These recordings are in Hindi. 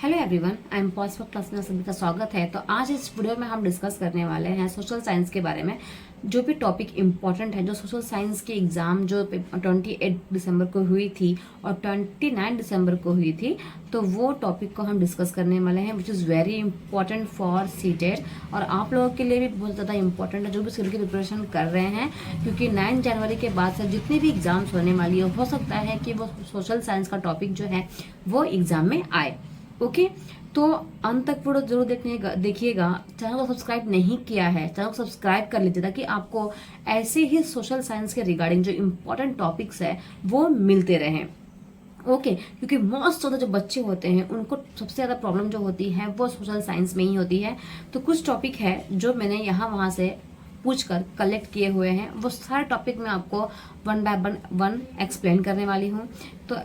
Hello everyone, I am positive class में सभी का स्वागत है। तो आज इस वीडियो में हम डिस्कस करने वाले हैं सोशल साइंस के बारे में। जो भी टॉपिक इम्पोर्टेंट है, जो सोशल साइंस की एग्ज़ाम जो 28 दिसंबर को हुई थी और 29 दिसंबर को हुई थी, तो वो टॉपिक को हम डिस्कस करने वाले हैं, which is very important for CTET. और आप लोगों के लिए भी बहुत ज़्यादा इंपॉर्टेंट है जो भी सीटेट की प्रिपरेशन कर रहे हैं, क्योंकि 9 जनवरी के बाद से जितनी भी एग्ज़ाम्स होने वाली हो सकता है कि वो सोशल साइंस का टॉपिक जो है वो एग्ज़ाम में आए। ओके, तो अंत तक वीडियो जरूर देखिएगा। चैनल को सब्सक्राइब नहीं किया है, चैनल को सब्सक्राइब कर लीजिए ताकि आपको ऐसे ही सोशल साइंस के रिगार्डिंग जो इम्पोर्टेंट टॉपिक्स है वो मिलते रहें। ओके, क्योंकि मोस्ट ज़्यादा जो बच्चे होते हैं उनको सबसे ज़्यादा प्रॉब्लम जो होती है वो सोशल साइंस में ही होती है। तो कुछ टॉपिक है जो मैंने यहाँ वहाँ से पूछ कर कलेक्ट किए हुए हैं, वो सारे टॉपिक मैं आपको वन बाय वन एक्सप्लेन करने वाली हूँ। तो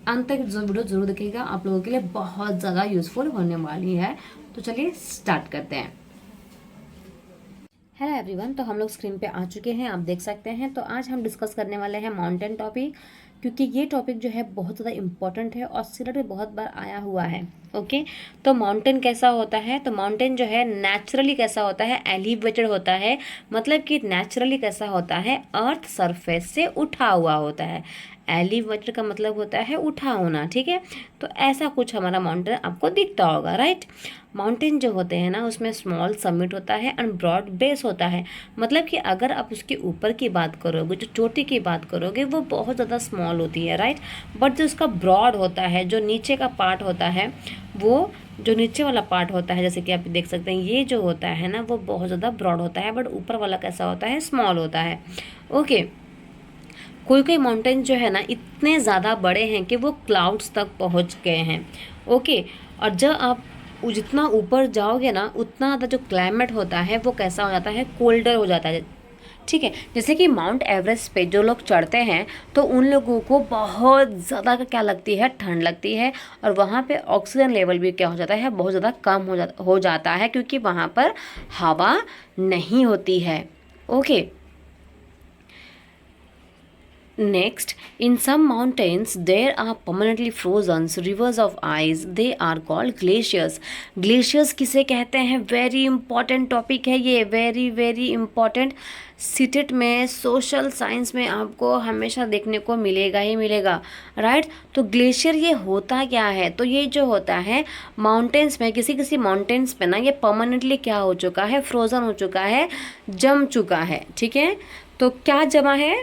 अंत तक जो वीडियो जरूर देखिएगा, आप लोगों के लिए बहुत ज़्यादा यूजफुल होने वाली है। तो चलिए स्टार्ट करते हैं। हेलो एवरीवन, तो हम लोग स्क्रीन पे आ चुके हैं, आप देख सकते हैं। तो आज हम डिस्कस करने वाले हैं माउंटेन टॉपिक, क्योंकि ये टॉपिक जो है बहुत ज़्यादा इंपॉर्टेंट है और सीटेट में बहुत बार आया हुआ है। ओके, तो माउंटेन कैसा होता है? तो माउंटेन जो है नेचुरली कैसा होता है? एलिवेटेड होता है। मतलब कि नेचुरली कैसा होता है? अर्थ सरफेस से उठा हुआ होता है। एलिवेटेड का मतलब होता है उठा होना, ठीक है। तो ऐसा कुछ हमारा माउंटेन आपको दिखता होगा, राइट। माउंटेन जो होते हैं ना, उसमें स्मॉल समिट होता है एंड ब्रॉड बेस होता है। मतलब कि अगर आप उसके ऊपर की बात करोगे, जो चोटी की बात करोगे, वो बहुत ज़्यादा स्मॉल होती है, राइट। बट जो उसका ब्रॉड होता है, जो नीचे का पार्ट होता है, वो जो नीचे वाला पार्ट होता है, जैसे कि आप देख सकते हैं, ये जो होता है ना, वो बहुत ज़्यादा ब्रॉड होता है। बट ऊपर वाला कैसा होता है? स्मॉल होता है। ओके, कोई कोई माउंटेन जो है ना इतने ज़्यादा बड़े हैं कि वो क्लाउड्स तक पहुंच गए हैं। ओके, और जब आप जितना ऊपर जाओगे ना, उतना ज़्यादा जो क्लाइमेट होता है वो कैसा हो जाता है? कोल्डर हो जाता है, ठीक है। जैसे कि माउंट एवरेस्ट पे जो लोग चढ़ते हैं तो उन लोगों को बहुत ज़्यादा क्या लगती है? ठंड लगती है। और वहाँ पे ऑक्सीजन लेवल भी क्या हो जाता है? बहुत ज़्यादा कम हो जाता है, क्योंकि वहाँ पर हवा नहीं होती है। Okay, next, in some mountains there are permanently frozen rivers of ice. They are called glaciers. Glaciers किसे कहते हैं? वेरी इंपॉर्टेंट टॉपिक है ये, वेरी वेरी इंपॉर्टेंट। सीटेट में सोशल साइंस में आपको हमेशा देखने को मिलेगा ही मिलेगा, राइट। तो ग्लेशियर ये होता क्या है? तो ये जो होता है माउंटेन्स में, किसी किसी माउंटेन्स पे ना ये परमानेंटली क्या हो चुका है? फ्रोजन हो चुका है, जम चुका है, ठीक है। तो क्या जमा है?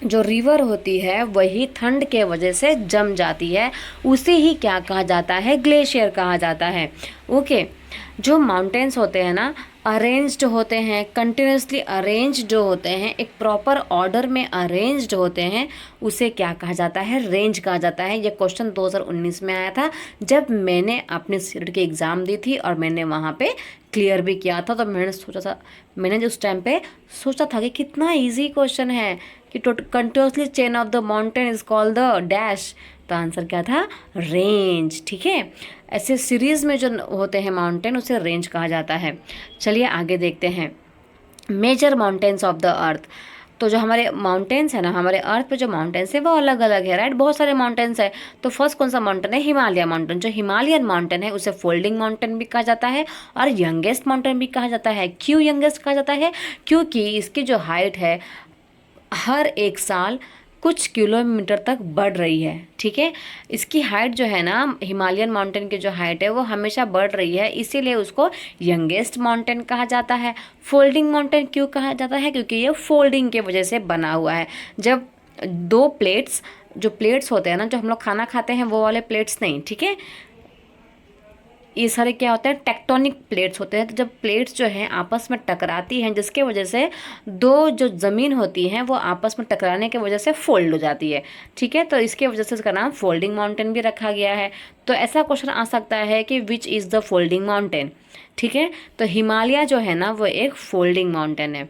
जो रिवर होती है वही ठंड के वजह से जम जाती है, उसे ही क्या कहा जाता है? ग्लेशियर कहा जाता है। ओके, जो माउंटेन्स होते हैं ना, अरेंज्ड होते हैं, कंटिन्यूसली अरेंज जो होते हैं, एक प्रॉपर ऑर्डर में अरेंज्ड होते हैं, उसे क्या कहा जाता है? रेंज कहा जाता है। ये क्वेश्चन 2019 में आया था, जब मैंने अपने सीटेट की एग्ज़ाम दी थी और मैंने वहाँ पे क्लियर भी किया था। तो मैंने उस टाइम पे सोचा था कि कितना ईजी क्वेश्चन है कि continuously chain of the mountain is called the dash. तो आंसर क्या था? रेंज, ठीक है। ऐसे सीरीज में जो होते हैं माउंटेन, उसे रेंज कहा जाता है। चलिए आगे देखते हैं। Major mountains of the earth. तो जो हमारे माउंटेन्स है ना, हमारे अर्थ पे जो माउंटेन्स है वो अलग अलग है, राइट। बहुत सारे माउंटेन्स है। तो फर्स्ट कौन सा माउंटेन है? हिमालय माउंटेन। जो हिमालयन माउंटेन है उसे फोल्डिंग माउंटेन भी कहा जाता है और यंगेस्ट माउंटेन भी कहा जाता है। क्यों यंगेस्ट कहा जाता है? क्योंकि इसकी जो हाइट है हर एक साल कुछ किलोमीटर तक बढ़ रही है, ठीक है। इसकी हाइट जो है ना, हिमालयन माउंटेन की जो हाइट है वो हमेशा बढ़ रही है, इसीलिए उसको यंगेस्ट माउंटेन कहा जाता है। फोल्डिंग माउंटेन क्यों कहा जाता है? क्योंकि ये फोल्डिंग के वजह से बना हुआ है। जब दो प्लेट्स, जो प्लेट्स होते हैं ना, जो हम लोग खाना खाते हैं वो वाले प्लेट्स नहीं, ठीक है, ये सारे क्या होते हैं? टेक्टोनिक प्लेट्स होते हैं। तो जब प्लेट्स जो हैं आपस में टकराती हैं, जिसके वजह से दो जो ज़मीन होती हैं वो आपस में टकराने की वजह से फोल्ड हो जाती है, ठीक है। तो इसके वजह से इसका नाम फोल्डिंग माउंटेन भी रखा गया है। तो ऐसा क्वेश्चन आ सकता है कि which is the folding mountain, ठीक है। तो हिमालय जो है ना वो एक फोल्डिंग माउंटेन है।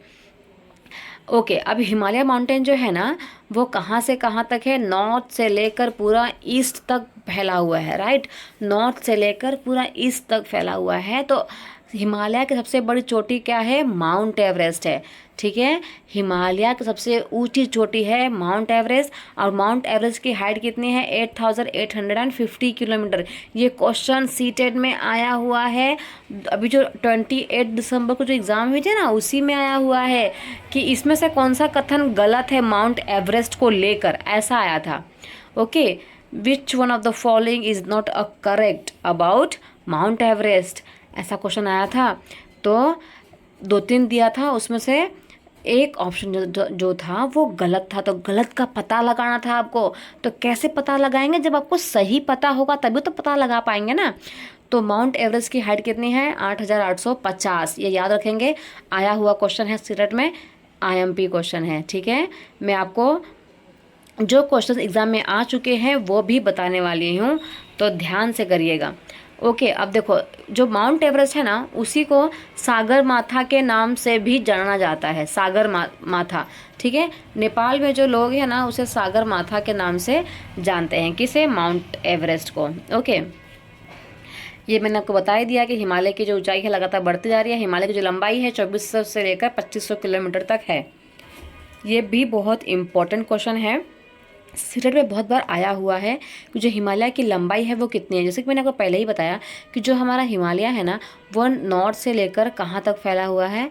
ओके, अब हिमालय माउंटेन जो है ना वो कहाँ से कहाँ तक है? नॉर्थ से लेकर पूरा ईस्ट तक फैला हुआ है, राइट। नॉर्थ से लेकर पूरा ईस्ट तक फैला हुआ है। तो हिमालय की सबसे बड़ी चोटी क्या है? माउंट एवरेस्ट है। ठीक है, हिमालय की सबसे ऊंची चोटी है माउंट एवरेस्ट। और माउंट एवरेस्ट की हाइट कितनी है? 8850 किलोमीटर। ये क्वेश्चन सीटेट में आया हुआ है। अभी जो 28 दिसंबर को जो एग्ज़ाम हुई थी ना, उसी में आया हुआ है कि इसमें से कौन सा कथन गलत है माउंट एवरेस्ट को लेकर, ऐसा आया था। Okay, which one of the following is not a correct about mount Everest, ऐसा क्वेश्चन आया था। तो 2-3 दिया था, उसमें से एक ऑप्शन जो था वो गलत था। तो गलत का पता लगाना था आपको। तो कैसे पता लगाएंगे? जब आपको सही पता होगा तभी तो पता लगा पाएंगे ना। तो माउंट एवरेस्ट की हाइट कितनी है? 8850, ये याद रखेंगे। आया हुआ क्वेश्चन है सीटेट में, IMP क्वेश्चन है। ठीक है, मैं आपको जो क्वेश्चन एग्ज़ाम में आ चुके हैं वो भी बताने वाली हूँ, तो ध्यान से करिएगा। ओके, अब देखो, जो माउंट एवरेस्ट है ना, उसी को सागर माथा के नाम से भी जाना जाता है। सागर माथा, ठीक है। नेपाल में जो लोग हैं ना, उसे सागर माथा के नाम से जानते हैं। किसे? माउंट एवरेस्ट को। ओके, ये मैंने आपको बता ही दिया कि हिमालय की जो ऊंचाई है लगातार बढ़ती जा रही है। हिमालय की जो लंबाई है 2400 से लेकर 2500 किलोमीटर तक है। ये भी बहुत इम्पोर्टेंट क्वेश्चन है, सीटेट में बहुत बार आया हुआ है कि जो हिमालय की लंबाई है वो कितनी है। जैसे कि मैंने आपको पहले ही बताया कि जो हमारा हिमालय है ना, वो नॉर्थ से लेकर कहाँ तक फैला हुआ है?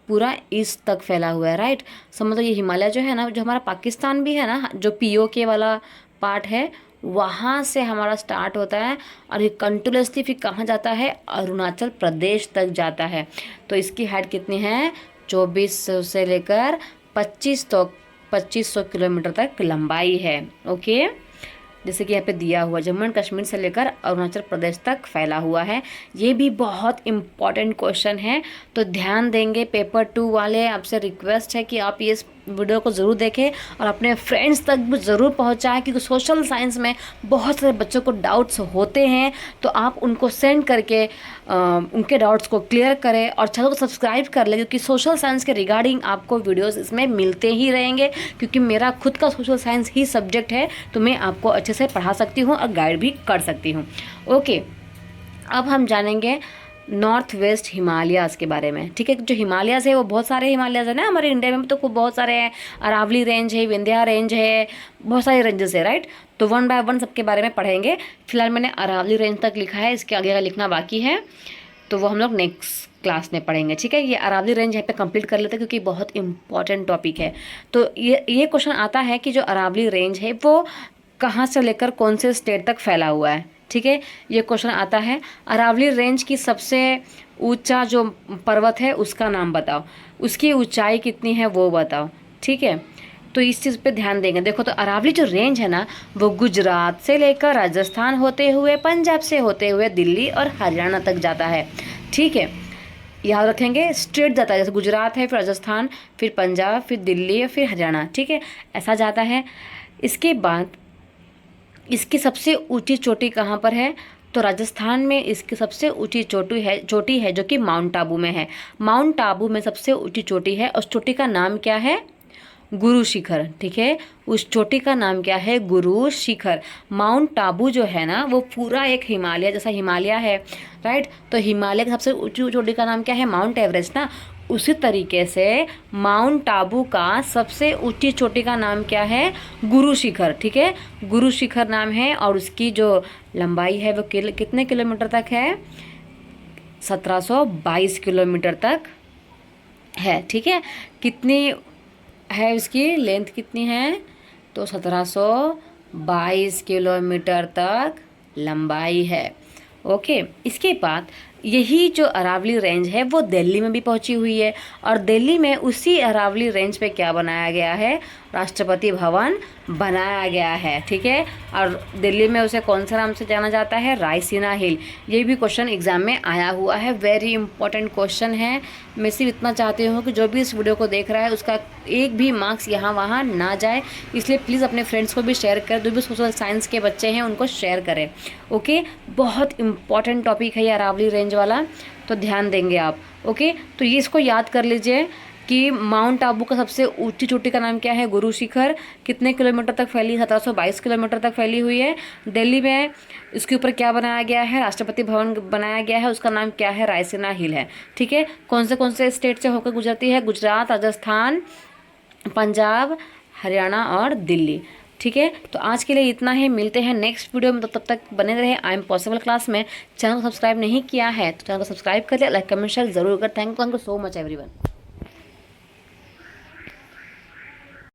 पूरा ईस्ट तक फैला हुआ है, राइट। समझो ये हिमालय जो है ना, जो हमारा पाकिस्तान भी है ना, जो POK वाला पार्ट है, वहाँ से हमारा स्टार्ट होता है और ये कंटिन्यूसली फिर कहाँ जाता है? अरुणाचल प्रदेश तक जाता है। तो इसकी हाइट कितनी है? 2400 से लेकर 2500 किलोमीटर तक लंबाई है। ओके, जैसे कि यहाँ पे दिया हुआ, जम्मू एंड कश्मीर से लेकर अरुणाचल प्रदेश तक फैला हुआ है। ये भी बहुत इम्पॉर्टेंट क्वेश्चन है, तो ध्यान देंगे। पेपर 2 वाले, आपसे रिक्वेस्ट है कि आप ये वीडियो को ज़रूर देखें और अपने फ्रेंड्स तक भी ज़रूर पहुंचाएं, क्योंकि सोशल साइंस में बहुत सारे बच्चों को डाउट्स होते हैं। तो आप उनको सेंड करके उनके डाउट्स को क्लियर करें और चैनल को सब्सक्राइब कर लें, क्योंकि सोशल साइंस के रिगार्डिंग आपको वीडियोस इसमें मिलते ही रहेंगे। क्योंकि मेरा खुद का सोशल साइंस ही सब्जेक्ट है, तो मैं आपको अच्छे से पढ़ा सकती हूँ और गाइड भी कर सकती हूँ। ओके, अब हम जानेंगे नॉर्थ वेस्ट हिमालयाज़ के बारे में। ठीक है, जो हिमालयाज़ है वो बहुत सारे हिमालयाज़ है ना हमारे इंडिया में, तो खूब बहुत सारे हैं। अरावली रेंज है, विंध्या रेंज है, बहुत सारे रेंजेस है, राइट। तो 1 बाय 1 सबके बारे में पढ़ेंगे। फिलहाल मैंने अरावली रेंज तक लिखा है, इसके आगे का लिखना बाकी है, तो वो हम लोग नेक्स्ट क्लास में पढ़ेंगे। ठीक है, ये अरावली रेंज यहाँ पे कंप्लीट कर लेते हैं, क्योंकि बहुत इंपॉर्टेंट टॉपिक है। तो ये क्वेश्चन आता है कि जो अरावली रेंज है वो कहाँ से लेकर कौन से स्टेट तक फैला हुआ है। ठीक है, ये क्वेश्चन आता है। अरावली रेंज की सबसे ऊंचा जो पर्वत है उसका नाम बताओ, उसकी ऊंचाई कितनी है वो बताओ। ठीक है, तो इस चीज़ पे ध्यान देंगे। देखो, तो अरावली जो रेंज है ना, वो गुजरात से लेकर राजस्थान होते हुए, पंजाब से होते हुए दिल्ली और हरियाणा तक जाता है। ठीक है, याद रखेंगे, स्ट्रेट जाता है, जैसे गुजरात है, फिर राजस्थान, फिर पंजाब, फिर दिल्ली और फिर हरियाणा। ठीक है, ऐसा जाता है। इसके बाद इसकी सबसे ऊंची चोटी कहाँ पर है? तो राजस्थान में इसकी सबसे ऊंची चोटी है जो कि माउंट आबू में है। माउंट आबू में सबसे ऊंची चोटी है, उस चोटी का नाम क्या है? गुरु शिखर। ठीक है, उस चोटी का नाम क्या है? गुरु शिखर। माउंट आबू जो है ना, वो पूरा एक हिमालय जैसा हिमालय है, राइट। तो हिमालय की सबसे ऊंची चोटी का नाम क्या है? माउंट एवरेस्ट ना। उसी तरीके से माउंट आबू का सबसे ऊंची चोटी का नाम क्या है? गुरु शिखर। ठीक है, गुरु शिखर नाम है, और उसकी जो लंबाई है वो कितने किलोमीटर तक है? 1722 किलोमीटर तक है। ठीक है, कितनी है उसकी लेंथ, कितनी है? तो 1722 किलोमीटर तक लंबाई है। ओके, इसके बाद यही जो अरावली रेंज है वो दिल्ली में भी पहुंची हुई है, और दिल्ली में उसी अरावली रेंज पे क्या बनाया गया है? राष्ट्रपति भवन बनाया गया है। ठीक है, और दिल्ली में उसे कौन सा नाम से जाना जाता है? रायसीना हिल। ये भी क्वेश्चन एग्जाम में आया हुआ है, वेरी इंपॉर्टेंट क्वेश्चन है। मैं सिर्फ इतना चाहती हूँ कि जो भी इस वीडियो को देख रहा है उसका एक भी मार्क्स यहाँ वहाँ ना जाए, इसलिए प्लीज़ अपने फ्रेंड्स को भी शेयर करें। जो भी सोशल साइंस के बच्चे हैं उनको शेयर करें। ओके, बहुत इंपॉर्टेंट टॉपिक है ये अरावली रेंज वाला, तो ध्यान देंगे आप। ओके, तो ये इसको याद कर लीजिए कि माउंट आबू का सबसे ऊंची चोटी का नाम क्या है? गुरु शिखर। कितने किलोमीटर तक फैली? 1722 किलोमीटर तक फैली हुई है। दिल्ली में इसके ऊपर क्या बनाया गया है? राष्ट्रपति भवन बनाया गया है, उसका नाम क्या है? रायसीना हिल है। ठीक है। कौन से स्टेट से होकर गुजरती है? गुजरात, राजस्थान, पंजाब, हरियाणा और दिल्ली। ठीक है। तो आज के लिए इतना ही, मिलते हैं नेक्स्ट वीडियो में। तो तब तक बने रहे आई एम पॉसिबल क्लास में। चैनल को सब्सक्राइब नहीं किया है तो चैनल को सब्सक्राइब कर लिया, लाइक कमेंट शेयर जरूर कर। Thank you so much everyone.